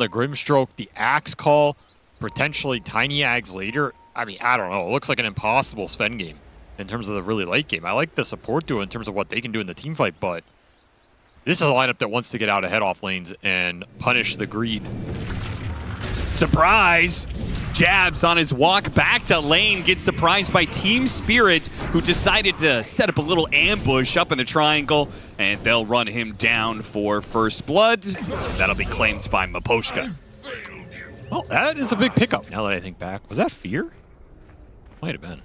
the Grimstroke, the Axe Call, potentially Tiny Ags later. I mean, I don't know. It looks like an impossible Sven game in terms of the really late game. I like the support duo in terms of what they can do in the team fight, but this is a lineup that wants to get out ahead off lanes and punish the greed. Surprise! Jabs on his walk back to lane gets surprised by Team Spirit, who decided to set up a little ambush up in the triangle, and they'll run him down for first blood. That'll be claimed by Miposhka. Well, that is a big pickup now that I think back. Was that Fear? Might have been.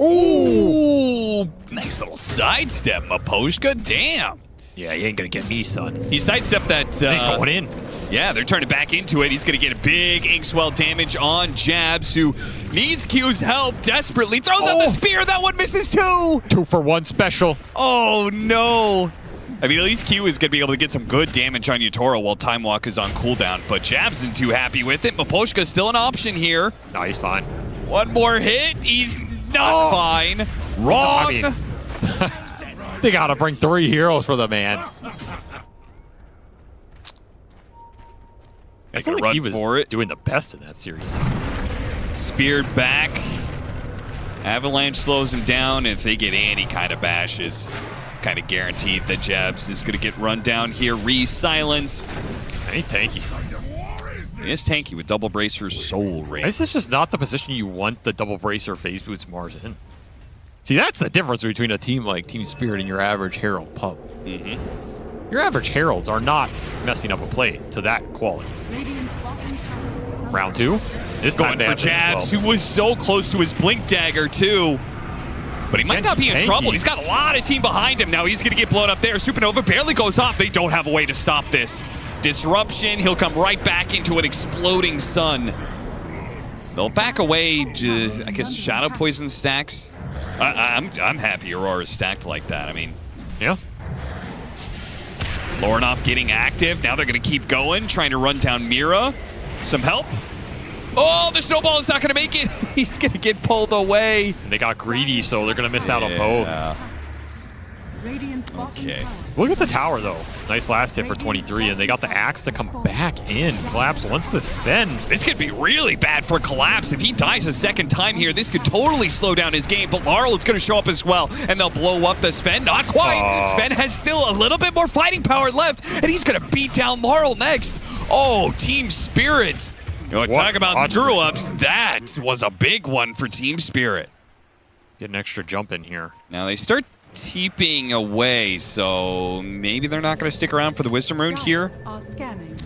Ooh! Nice little sidestep, Miposhka. Damn! Yeah, he ain't gonna get me, son. He sidestepped that. He's going in. Yeah, they're turning back into it. He's going to get a big Inkswell damage on Jabs, who needs Q's help desperately. Throws out the spear. That one misses too. 2-for-1 special. Oh, no. I mean, at least Q is going to be able to get some good damage on Utoro while Time Walk is on cooldown. But Jabs isn't too happy with it. Miposhka's still an option here. No, he's fine. One more hit. He's not fine. Wrong. I mean, they got to bring 3 heroes for the man. I feel like he was doing the best in that series. Speared back. Avalanche slows him down, and if they get any kind of bashes, kind of guaranteed that Jabs is going to get run down here, re-silenced. And he's tanky. He is tanky with double bracer soul ring. This is just not the position you want the double bracer phase boots Mars in. See, that's the difference between a team like Team Spirit and your average Herald pub. Your average Heralds are not messing up a play to that quality. Round 2. This going for Jabs, who was so close to his Blink Dagger, too. But he might not be in trouble. He's got a lot of team behind him now. He's going to get blown up there. Supernova barely goes off. They don't have a way to stop this. Disruption. He'll come right back into an exploding sun. They'll back away. I guess Shadow Poison stacks. I'm happy Aurora is stacked like that. I mean, yeah. Lornoff getting active. Now they're going to keep going, trying to run down Mira. Some help. Oh, the snowball is not going to make it. He's going to get pulled away. And they got greedy, so they're going to miss out on both. Okay. Look at the tower, though. Nice last hit for 23, and they got the Axe to come back in. Collapse wants to spend. This could be really bad for Collapse. If he dies a second time here, this could totally slow down his game, but Larl is going to show up as well, and they'll blow up the Sven. Not quite. Sven has still a little bit more fighting power left, and he's going to beat down Larl next. Oh, Team Spirit. You know, talk about screw-ups. That was a big one for Team Spirit. Get an extra jump in here. Now they start teeping away, so maybe they're not going to stick around for the Wisdom Rune here.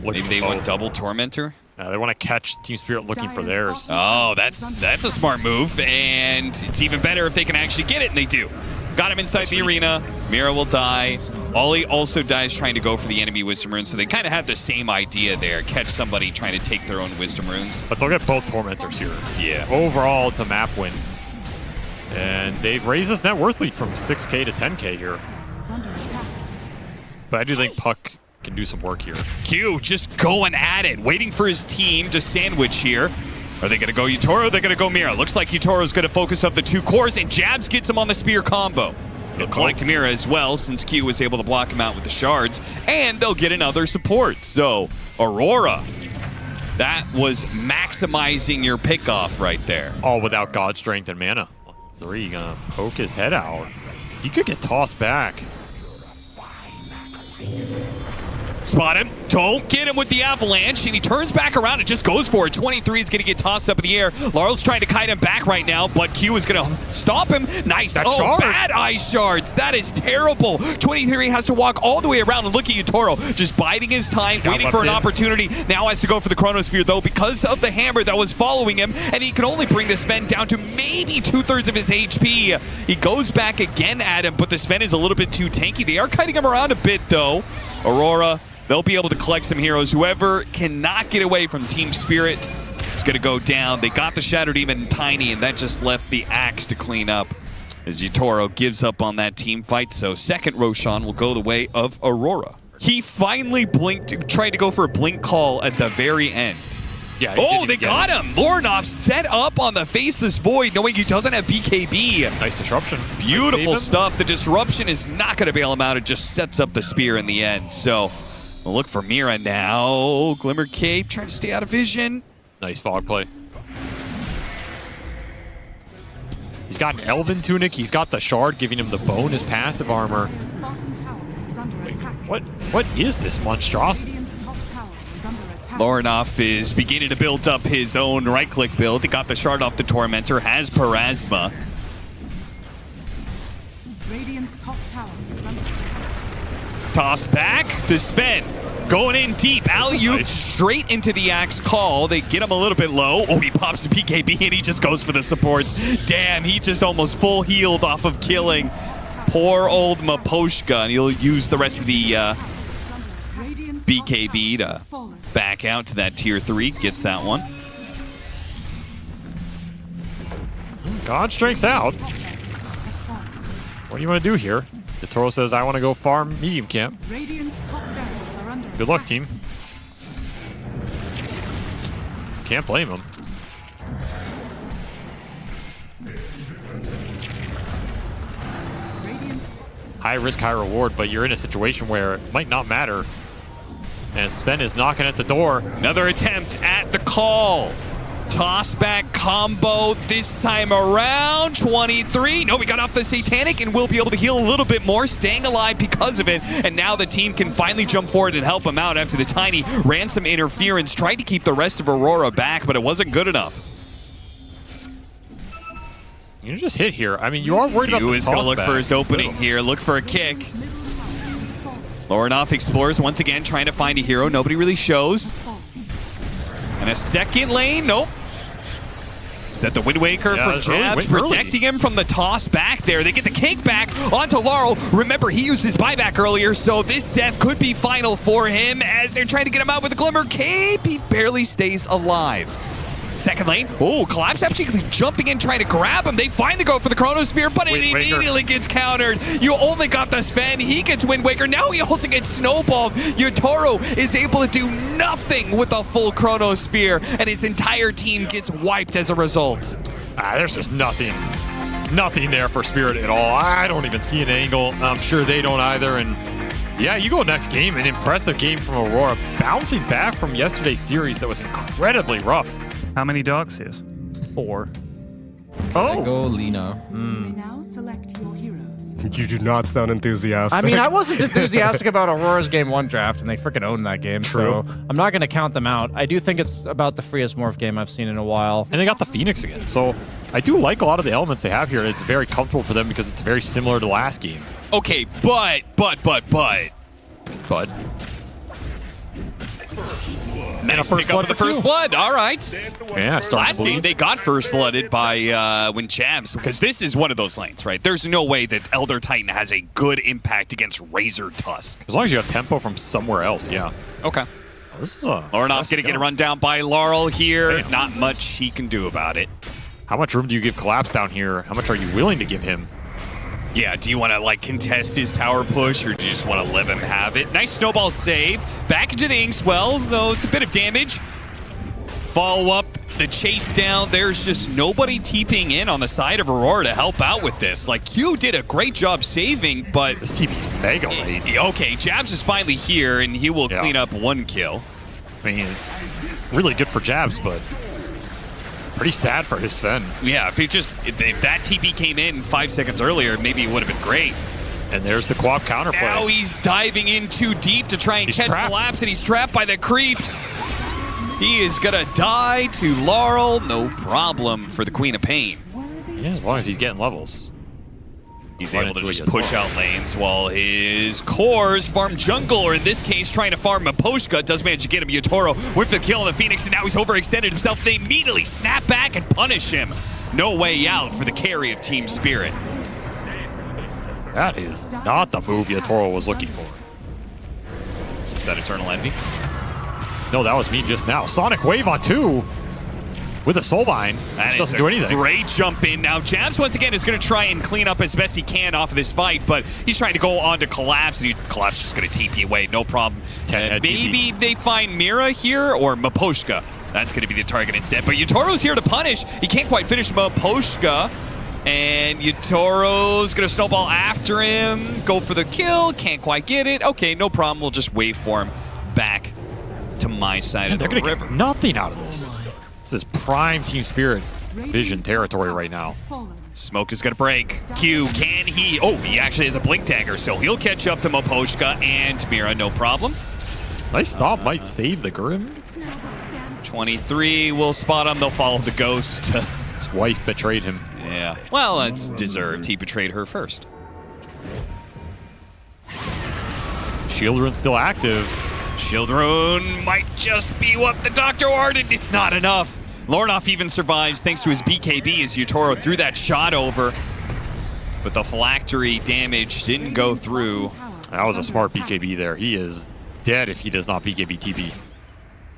Maybe they want double Tormentor. They want to catch Team Spirit looking for theirs. Oh, that's a smart move, and it's even better if they can actually get it, and they do. Got him inside the arena. Mira will die. Ollie also dies trying to go for the enemy Wisdom Runes, so they kind of have the same idea there. Catch somebody trying to take their own Wisdom Runes. But they'll get both Tormentors here. Yeah. Overall, it's a map win. And they've raised this net worth lead from 6K to 10K here. But I do think Puck can do some work here. Q just going at it, waiting for his team to sandwich here. Are they going to go Utoro? They're going to go Mira. Looks like Utoro's going to focus up the 2 cores, and Jabs gets him on the spear combo. They'll collect Mira as well, since Q was able to block him out with the shards, and they'll get another support. So, Aurora, that was maximizing your pickoff right there. All without God Strength and mana. 3 gonna poke his head out. He could get tossed back. Spot him. Don't get him with the avalanche. And he turns back around and just goes for it. 23 is going to get tossed up in the air. Larl's trying to kite him back right now, but Q is going to stop him. Nice. Bad ice shards. That is terrible. 23 has to walk all the way around and look at Utoro. Just biding his time, waiting for an opportunity. Now has to go for the Chronosphere, though, because of the hammer that was following him. And he can only bring the Sven down to maybe 2/3 of his HP. He goes back again at him, but the Sven is a little bit too tanky. They are kiting him around a bit, though. Aurora, they'll be able to collect some heroes. Whoever cannot get away from Team Spirit is going to go down. They got the Shadow Demon Tiny, and that just left the Axe to clean up as Utoro gives up on that team fight. So second Roshan will go the way of Aurora. He finally blinked, tried to go for a blink call at the very end. Yeah. Oh, they got him. Lornoff set up on the Faceless Void, knowing he doesn't have BKB. Nice disruption. Beautiful stuff. The disruption is not going to bail him out. It just sets up the spear in the end. So We'll look for Mira now. Glimmer Cape trying to stay out of vision. Nice fog play. He's got an Elven Tunic. He's got the Shard giving him the bonus passive armor. Wait, what is this monstrosity? Lornoff is beginning to build up his own right-click build. He got the Shard off the Tormentor, has Parasma. Toss back, the Sven. Going in deep, alley-oop straight into the Axe Call. They get him a little bit low. Oh, he pops the PKB and he just goes for the supports. Damn, he just almost full healed off of killing poor old Maposhka. And he'll use the rest of the BKB to back out to that tier 3. Gets that one. God strengths out. What do you want to do here? The Toro says, I want to go farm medium camp. Good luck, team. Can't blame him. High risk, high reward, but you're in a situation where it might not matter. And Sven is knocking at the door. Another attempt at the call. Toss back combo this time around. 23. No, we got off the Satanic and will be able to heal a little bit more, staying alive because of it. And now the team can finally jump forward and help him out after the Tiny ran some interference, tried to keep the rest of Aurora back, but it wasn't good enough. You just hit here. I mean, you are worried about the toss back. Is going to look for his opening here, look for a kick. Lornoff explores once again, trying to find a hero. Nobody really shows. And a second lane, nope. Is that the Wind Waker from Jabs protecting him from the toss back there? They get the kick back onto Laurel. Remember, he used his buyback earlier, so this death could be final for him as they're trying to get him out with a Glimmer Cape. He barely stays alive. Second lane. Oh, Collapse actually jumping in, trying to grab him. They finally go for the Chronosphere, but it immediately gets countered. You only got the Sven. He gets Wind Waker. Now he also gets snowballed. Yotaro is able to do nothing with a full Chronosphere, and his entire team gets wiped as a result. There's just nothing there for Spirit at all. I don't even see an angle. I'm sure they don't either. And yeah, you go next game. An impressive game from Aurora, bouncing back from yesterday's series that was incredibly rough. How many dogs is? 4. Oh. Go Lina. Now select your heroes. You do not sound enthusiastic. I mean, I wasn't enthusiastic about Aurora's Game 1 draft, and they freaking owned that game. True. So I'm not going to count them out. I do think it's about the freest morph game I've seen in a while. And they got the Phoenix again. So I do like a lot of the elements they have here. It's very comfortable for them because it's very similar to last game. Okay, but. And a first blood the first blood. All right. Yeah, Last game they got first blooded by when Jabs, because this is one of those lanes, right? There's no way that Elder Titan has a good impact against Razor Tusk. As long as you have tempo from somewhere else, yeah. Okay. This is a Lornoff's going to get run down by Laurel here. Damn. Not much he can do about it. How much room do you give Collapse down here? How much are you willing to give him? Yeah, do you want to like contest his tower push, or do you just want to let him have it? Nice snowball save. Back into the Inkswell, though it's a bit of damage. Follow up, the chase down. There's just nobody TPing in on the side of Aurora to help out with this. Like, Q did a great job saving, but this TP's mega late. Okay, Jabs is finally here, and he will clean up 1 kill. I mean, it's really good for Jabs, but pretty sad for his Sven. Yeah, if that TP came in 5 seconds earlier, maybe it would have been great. And there's the Quap counterplay. Now he's diving in too deep to try and catch Collapse, and he's trapped by the creeps. He is gonna die to Laurel, no problem for the Queen of Pain. Yeah, as long as he's getting levels. He's able to just push out lanes while his cores farm jungle, or in this case, trying to farm Maposhka. Does manage to get him. Yotaro with the kill on the Phoenix, and now he's overextended himself. They immediately snap back and punish him. No way out for the carry of Team Spirit. That is not the move Yotaro was looking for. Is that Eternal Envy? No, that was me just now. Sonic Wave on 2 with a Soulbind. That doesn't do anything. Great jump in. Now, Jabs, once again, is going to try and clean up as best he can off of this fight, but he's trying to go on to Collapse, and Collapse is just going to TP away. No problem. Maybe they find Mira here, or Maposhka. That's going to be the target instead. But Yotaro's here to punish. He can't quite finish Maposhka. And Yotoro's going to snowball after him. Go for the kill. Can't quite get it. Okay, no problem. We'll just wait for him. back to my side Man, of they're the gonna river. get nothing out of this. This is prime Team Spirit vision territory right now. Smoke is going to break. Q, can he? Oh, he actually has a blink dagger, so he'll catch up to Miposhka and Mira, no problem. Nice stop, might save the Grim. 23 will spot him. They'll follow the ghost. His wife betrayed him. Yeah. Well, it's deserved. He betrayed her first. Shield Rune's still active. Shield Rune might just be what the doctor ordered. It's not enough. Lornoff even survives thanks to his BKB as Yutoro threw that shot over. But the phylactery damage didn't go through. That was a smart BKB there. He is dead if he does not BKB TB.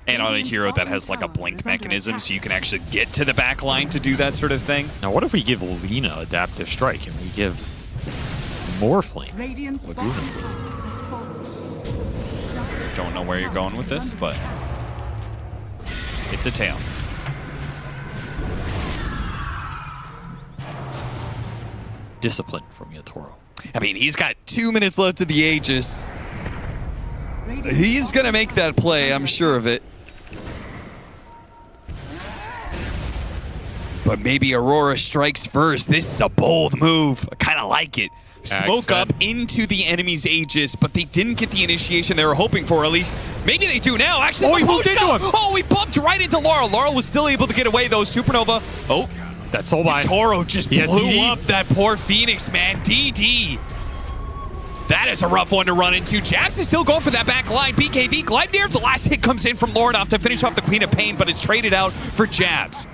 And on a hero that has like a blink mechanism, so you can actually get to the back line to do that sort of thing. Now, what if we give Lina Adaptive Strike and we give Morphling Laguna? Don't know where you're going with this, but it's a tail. Discipline from Yatoro. I mean, he's got 2 minutes left of the Aegis. He's going to make that play, I'm sure of it. But maybe Aurora strikes first. This is a bold move. I kind of like it. Smoke up into the enemy's Aegis, but they didn't get the initiation they were hoping for, at least. Maybe they do now. Actually, oh, he moved into him. Oh, he bumped right into Laurel. Laurel was still able to get away, though. Supernova. Oh, that Soulbind. Toro just blew DD. up that poor Phoenix, man. DD. That is a rough one to run into. Jabs is still going for that back line. BKB, Gleipnir. The last hit comes in from Lornoff to finish off the Queen of Pain, but it's traded out for Jabs.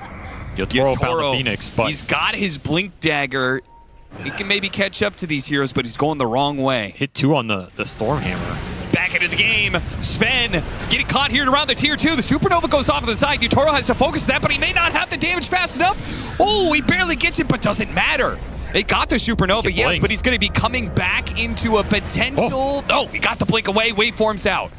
Yatoro found the Phoenix, but he's got his blink dagger. He can maybe catch up to these heroes, but he's going the wrong way. Hit 2 on the Stormhammer. Back into the game. Sven getting caught here around the tier 2. The Supernova goes off to the side. Yutoro has to focus that, but he may not have the damage fast enough. Oh, he barely gets it, but doesn't matter. They got the Supernova, yes, but he's going to be coming back into a potential... Oh, he got the blink away. Waveform's out.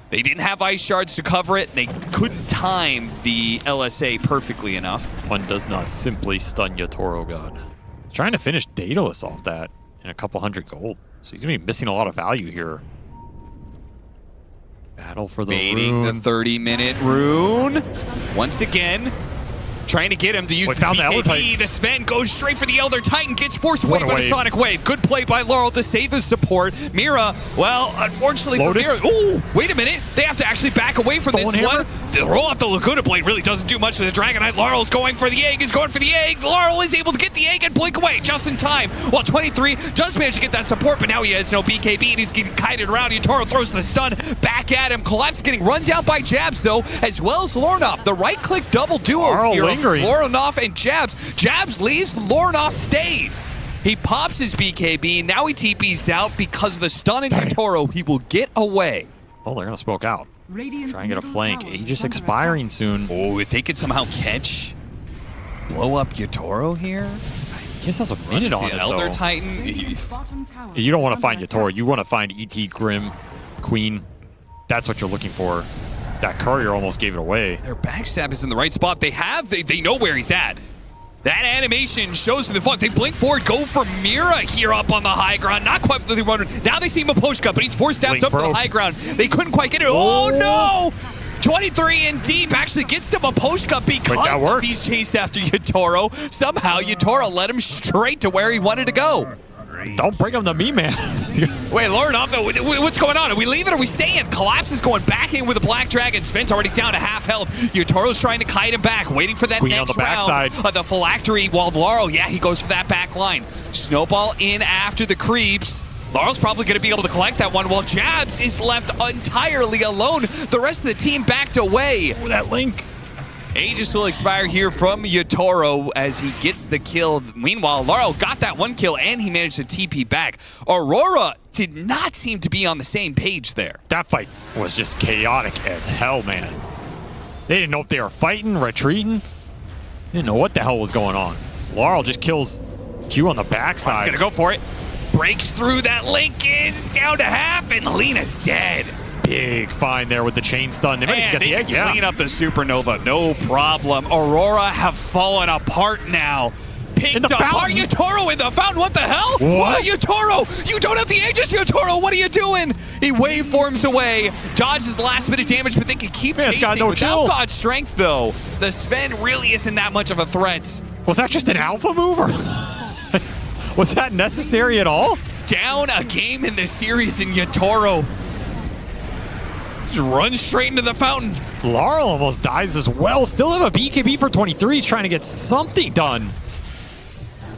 They didn't have ice shards to cover it. They couldn't time the LSA perfectly enough. One does not simply stun Yatoro God. He's trying to finish Daedalus off that in a couple hundred gold. So he's going to be missing a lot of value here. Battle for the Baiting rune. the 30-minute rune. Once again, trying to get him to use the BKB. The Sven goes straight for the Elder Titan, gets forced away by the Sonic Wave. Good play by Laurel to save the support. Mira, well, unfortunately for Mira. Ooh, wait a minute. They have to actually back away from this one. The roll off the Laguna Blade really doesn't do much to the Dragon Knight. Laurel's going for the egg, Laurel is able to get the egg and blink away just in time. While 23 does manage to get that support, but now he has no BKB and he's getting kited around. Yutoro throws the stun back at him. Collapse getting run down by Jabs, though, as well as Lornoff. The right-click double duo here. Lornoff and Jabs. Jabs leaves, Lornoff stays. He pops his BKB, now he TP's out because of the stun in Yutoro. He will get away. Well, they're going to smoke out. Try and get a flank. Aegis expiring soon. Oh, if they could somehow catch, blow up Yutoro here. Kiss has a minute on it, Elder though. Titan. You don't want to find Yatoro. You want to find ET, Grim, Queen. That's what you're looking for. That courier almost gave it away. Their backstab is in the right spot. They know where he's at. That animation shows the fun. They blink forward, go for Mira here up on the high ground. Not quite the runner. Now they see Miposhka, but he's forced down up to the high ground. They couldn't quite get it. Oh no! 23 in deep actually gets to Miposhka because he's chased after Yutoro. Somehow Yutoro led him straight to where he wanted to go. Don't bring him to me, man. Wait, Lornoff, what's going on? Are we leaving or are we staying? Collapse is going back in with the Black Dragon. Sven's already down to half health. Yutoro's trying to kite him back, waiting for that Queen next on the round backside. of the phylactery. While Laurel, yeah, he goes for that back line. Snowball in after the creeps. Laurel's probably going to be able to collect that one while Jabs is left entirely alone. The rest of the team backed away. Oh, that link. Aegis will expire here from Yutoro as he gets the kill. Meanwhile, Laurel got that one kill and he managed to TP back. Aurora did not seem to be on the same page there. That fight was just chaotic as hell, man. They didn't know if they were fighting, retreating. They didn't know what the hell was going on. Laurel just kills Q on the backside. He's gonna go for it. Breaks through that Lincoln's down to half and Lena's dead. Big find there with the chain stun. They might even get the egg, clean up the Supernova, no problem. Aurora have fallen apart now. Picked up. Are Yotaro in the fountain? What the hell? What? Yotaro! You don't have the ages, Yotaro! What are you doing? He waveforms away. Dodges the last bit of damage, but they can keep chasing. It's got no Without chill. God's strength, though, the Sven really isn't that much of a threat. Was that just an alpha move? Or was that necessary at all? Down a game in this series, and Yotaro just runs straight into the fountain. Laurel almost dies as well. Still have a BKB for 23. He's trying to get something done.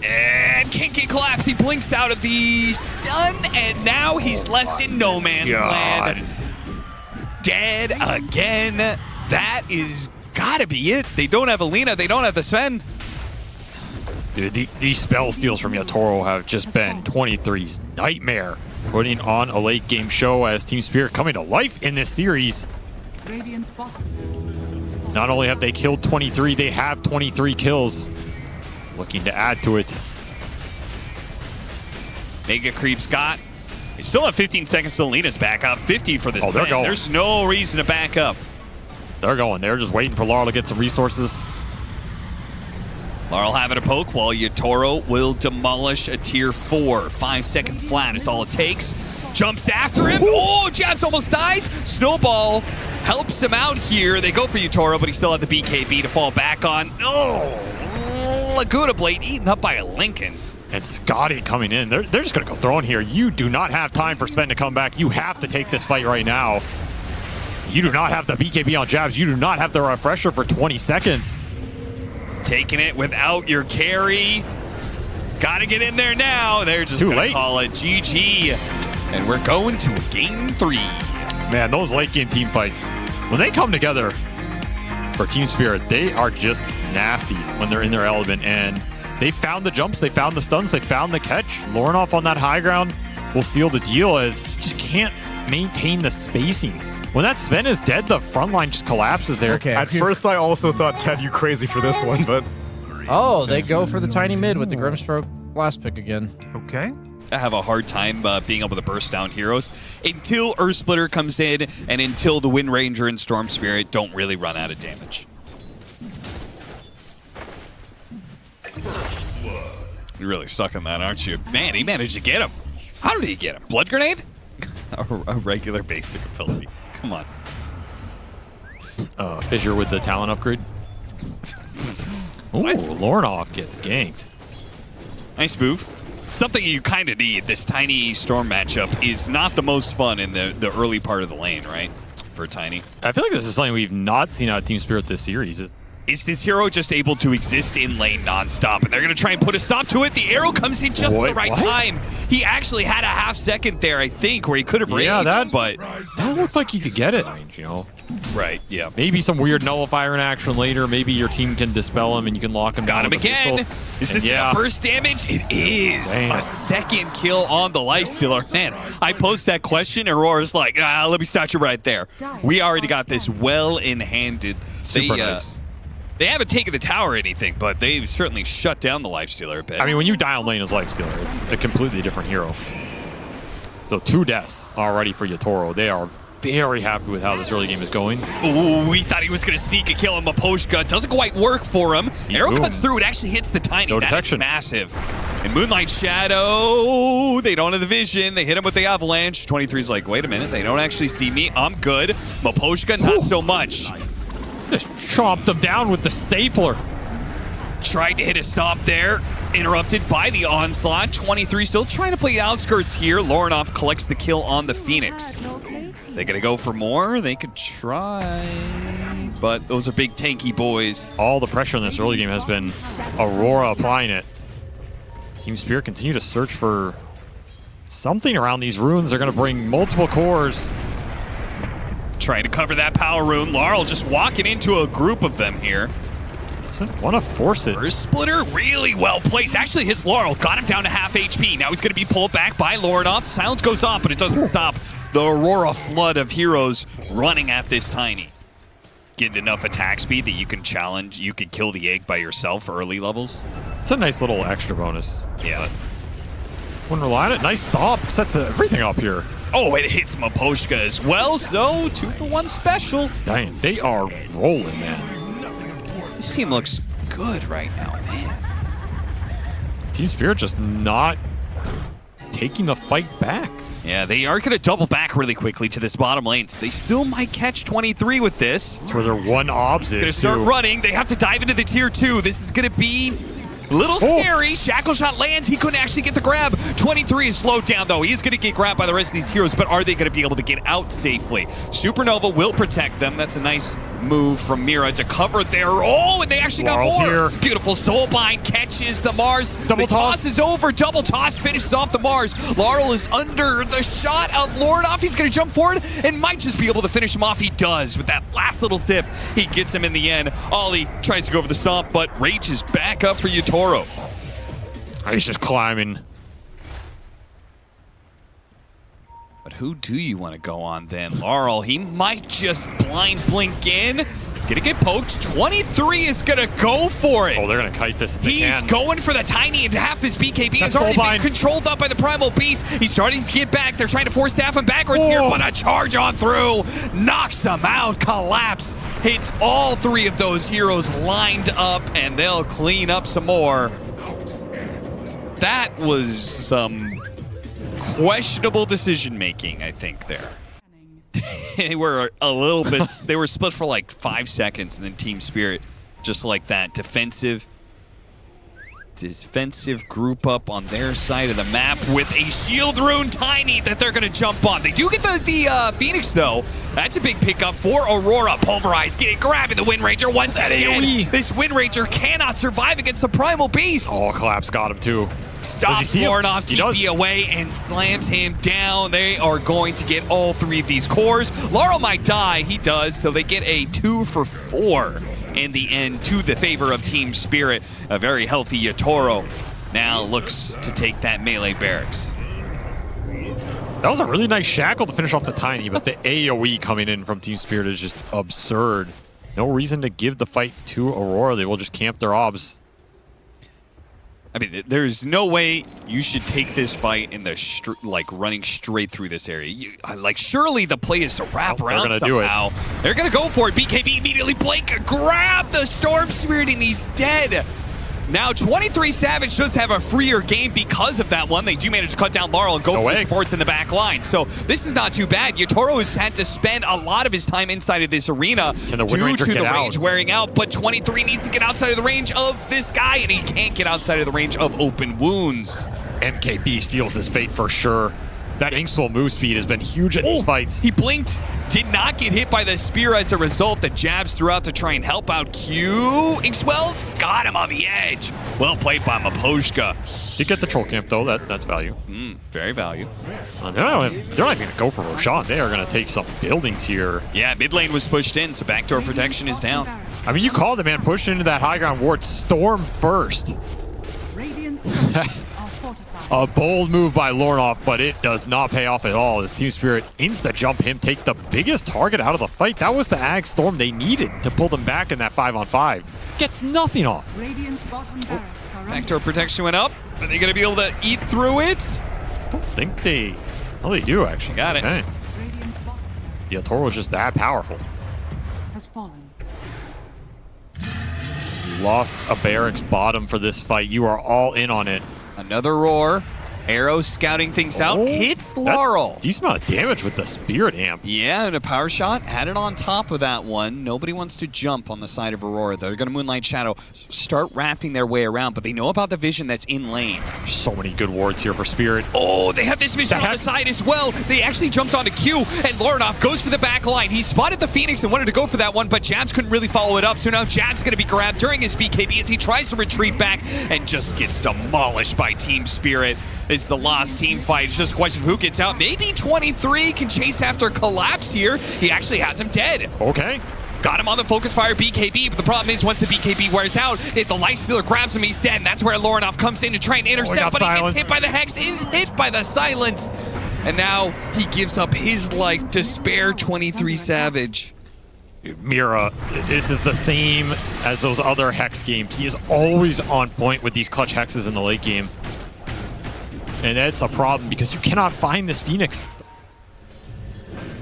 And can't get collapsed. He blinks out of the stun, and now he's left in no man's land. Dead again. That is gotta be it. They don't have Alina. They don't have the Sven. Dude, these spell steals from Yotaro have just been 23's nightmare. Putting on a late game show as Team Spirit coming to life in this series. Radiant's bottom. Not only have they killed 23, they have 23 kills. Looking to add to it. Mega Creep's got. They still have 15 seconds till Alina's back up. 50 for this. Oh, they're going. There's no reason to back up. They're going. They're just waiting for Laurel to get some resources. Laurel having a poke while Yotaro will demolish a tier 4. 5 seconds flat is all it takes. Jumps after him. Oh, Jabs almost dies. Snowball helps him out here. They go for Yotaro, but he still had the BKB to fall back on. Oh, Laguna Blade eaten up by a Lincoln's. And Scotty coming in. They're just going to go throwing here. You do not have time for Sven to come back. You have to take this fight right now. You do not have the BKB on Jabs. You do not have the refresher for 20 seconds. Taking it without your carry. Gotta get in there now. They're just Too gonna late. call it GG. And we're going to game 3. Man, those late game team fights, when they come together for Team Spirit, they are just nasty when they're in their element. And they found the jumps, they found the stuns, they found the catch. Lornoff on that high ground will seal the deal as you just can't maintain the spacing. When that Sven is dead, the front line just collapses there. Okay. At first, I also thought, Ted, you crazy for this one, but Oh, they go for the tiny mid with the Grimstroke last pick again. Okay. I have a hard time being able to burst down heroes until Earth Splitter comes in and until the Wind Ranger and Storm Spirit don't really run out of damage. You're really stuck in that, aren't you? Man, he managed to get him. How did he get him? Blood grenade? A regular basic ability. Come on. Fissure with the talent upgrade. Ooh, Lornoff gets ganked. Nice move. Something you kind of need. This Tiny Storm matchup is not the most fun in the early part of the lane, right? For Tiny. I feel like this is something we've not seen out of Team Spirit this series. Is this hero just able to exist in lane nonstop? And they're going to try and put a stop to it. The arrow comes in just at the right time. He actually had a half second there, I think, where he could have raged, but that looked like he could get it. You know, right, yeah. maybe some weird nullifier in action later. Maybe your team can dispel him and you can lock him down. Got him with a again. pistol. Is this the burst damage? It is. Damn. A second kill on the Lifestealer. Man, I posed that question, and Aurora's like, let me start you right there. We already got this well in handed. Super nice. They haven't taken the tower or anything, but they've certainly shut down the Lifestealer a bit. I mean, when you die on lane as Lifestealer, it's a completely different hero. So 2 deaths already for Yotaro. They are very happy with how this early game is going. Ooh, we thought he was going to sneak a kill on Maposhka. Doesn't quite work for him. Arrow cuts through. It actually hits the Tiny. No that detection. is massive. And Moonlight Shadow, they don't have the vision. They hit him with the Avalanche. 23's like, wait a minute. They don't actually see me. I'm good. Maposhka, not so much. Just chopped him down with the stapler. Tried to hit a stop there. Interrupted by the onslaught. 23 still trying to play the outskirts here. Lornoff collects the kill on the Phoenix. They gonna go for more? They could try. But those are big tanky boys. All the pressure in this early game has been Aurora applying it. Team Spirit continue to search for something around these runes. They're going to bring multiple cores. Trying to cover that power rune. Laurel just walking into a group of them here. Doesn't want to force it. First splitter really well placed. Actually hits Laurel. Got him down to half HP. Now he's going to be pulled back by Lornoff. Silence goes off, but it doesn't stop the Aurora flood of heroes running at this Tiny. Get enough attack speed that you can challenge. You can kill the egg by yourself for early levels. It's a nice little extra bonus. Yeah. Wouldn't rely on it. Nice stop. Sets everything up here. Oh, it hits Maposhka as well, so 2-for-1 special. Dang, they are rolling, man. This team looks good right now, man. Team Spirit just not taking the fight back. Yeah, they are going to double back really quickly to this bottom lane. So they still might catch 23 with this. That's where their one obs Going to is, start too. running. They have to dive into the tier 2. This is going to be a little scary. Shackle shot lands. He couldn't actually get the grab. 23 is slowed down, though. He is going to get grabbed by the rest of these heroes, but are they going to be able to get out safely? Supernova will protect them. That's a nice move from Mira to cover their... Oh, and they actually Laurel's got more. here. Beautiful Soulbind catches the Mars. Double the toss. is over. Double toss finishes off the Mars. Laurel is under the shot of Lordoff. He's going to jump forward and might just be able to finish him off. He does with that last little zip. He gets him in the end. Ollie tries to go over the stomp, but Rage is back up for Yatoro. He's just climbing. But who do you want to go on then? Laurel, he might just blind blink in. He's going to get poked. 23 is going to go for it. Oh, they're going to kite this if they He's can. going for the tiny, and half his BKB has That's already been Soulbind. controlled up by the Primal Beast. He's starting to get back. They're trying to force staff him backwards here, but a charge on through knocks him out. Collapse hits all 3 of those heroes lined up, and they'll clean up some more. That was some questionable decision-making, I think, there. They were a little bit, they were split for like 5 seconds, and then Team Spirit, just like that, defensive group up on their side of the map with a shield rune tiny that they're going to jump on. They do get the Phoenix, though. That's a big pickup for Aurora. Pulverized, getting grabbing the Wind Ranger once again. This Wind Ranger cannot survive against the Primal Beast. Oh, Collapse got him, too. Stops Lornoff TP away and slams him down. They are going to get all 3 of these cores. Laurel might die. He does, so they get a 2 for 4 in the end to the favor of Team Spirit. A very healthy Yatoro now looks to take that melee barracks. That was a really nice shackle to finish off the tiny, but the AoE coming in from Team Spirit is just absurd. No reason to give the fight to Aurora. They will just camp their obs. I mean, there's no way you should take this fight in the like running straight through this area. Surely the play is to wrap around somehow. They're gonna go for it. BKB immediately blink, grab the Storm Spirit, and he's dead. Now 23 Savage does have a freer game because of that one. They do manage to cut down Laurel and go for sports in the back line. So this is not too bad. Yatoro has had to spend a lot of his time inside of this arena due to the range wearing out. But 23 needs to get outside of the range of this guy, and he can't get outside of the range of open wounds. MKB steals his fate for sure. That Inksoul move speed has been huge in these fights. He blinked, did not get hit by the spear as a result. The jabs throughout to try and help out Q. Inkswells got him on the edge. Well played by Maposhka. Did get the troll camp though, that's value. Very value. They're not even going to go for Roshan. They are going to take some buildings here. Yeah, mid lane was pushed in, so backdoor protection is down. I mean, you called it, man. Pushing into that high ground ward. Storm first. A bold move by Lornoff, but it does not pay off at all as Team Spirit insta-jump him, take the biggest target out of the fight. That was the Ag Storm they needed to pull them back in that 5-on-5. Gets nothing off. Backdoor protection went up. Are they going to be able to eat through it? I don't think they... Well, they do, actually. Got it. Okay. Yeah, Toro was just that powerful. You lost a barracks bottom for this fight. You are all in on it. Another roar. Arrow scouting things out. Hits Laurel. Decent amount of damage with the Spirit Amp. Yeah, and a power shot. Had it on top of that one. Nobody wants to jump on the side of Aurora. They're going to Moonlight Shadow. Start wrapping their way around, but they know about the vision that's in lane. So many good wards here for Spirit. Oh, they have this vision on the side as well. They actually jumped onto Q, and Lornoff goes for the back line. He spotted the Phoenix and wanted to go for that one, but Jabs couldn't really follow it up, so now Jabs going to be grabbed during his BKB as he tries to retreat back and just gets demolished by Team Spirit. It's the lost team fight. It's just a question of who gets out. Maybe 23 can chase after Collapse here. He actually has him dead. Okay. Got him on the focus fire BKB, but the problem is once the BKB wears out, if the Lifestealer grabs him, he's dead, and that's where Lornoff comes in to try and intercept, but he gets hit by the Hex, is hit by the Silence, and now he gives up his life to spare 23 Savage. Mira, this is the same as those other Hex games. He is always on point with these clutch Hexes in the late game. And that's a problem because you cannot find this Phoenix.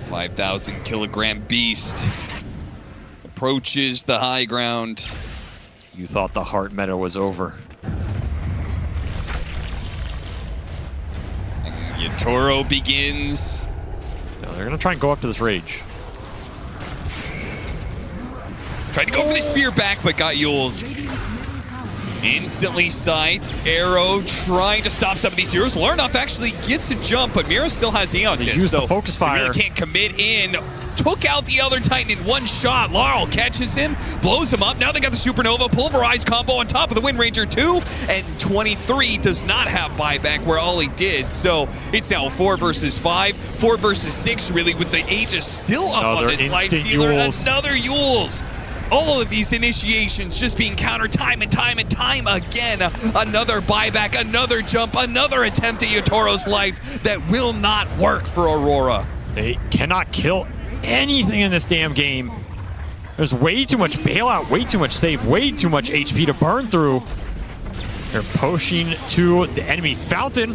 5,000 kilogram beast approaches the high ground. You thought the heart meta was over. Yatoro begins. No, they're gonna try and go up to this rage. Tried to go for the spear back, but got Yules. Instantly sights. Arrow trying to stop some of these heroes. Larnoff actually gets a jump, but Mira still has Eon. They use the focus fire. Really can't commit in. Took out the other Titan in one shot. Laurel catches him, blows him up. Now they got the Supernova Pulverize combo on top of the Wind Ranger 2. And 23 does not have buyback where Ollie did. So it's now 4 versus 5, 4 versus 6, really, with the Aegis still up on this life stealer. Another Yules. All of these initiations just being countered time and time and time again. Another buyback, another jump, another attempt at Yatoro's life that will not work for Aurora. They cannot kill anything in this damn game. There's way too much bailout, way too much save, way too much HP to burn through. They're pushing to the enemy fountain.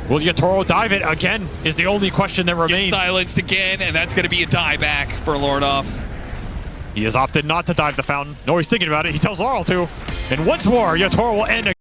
Will Yatoro dive it again is the only question that remains. Gets silenced again, and that's going to be a dieback for Lordoff. He has opted not to dive the fountain. No, he's thinking about it. He tells Laurel to. And once more, Yatoro will end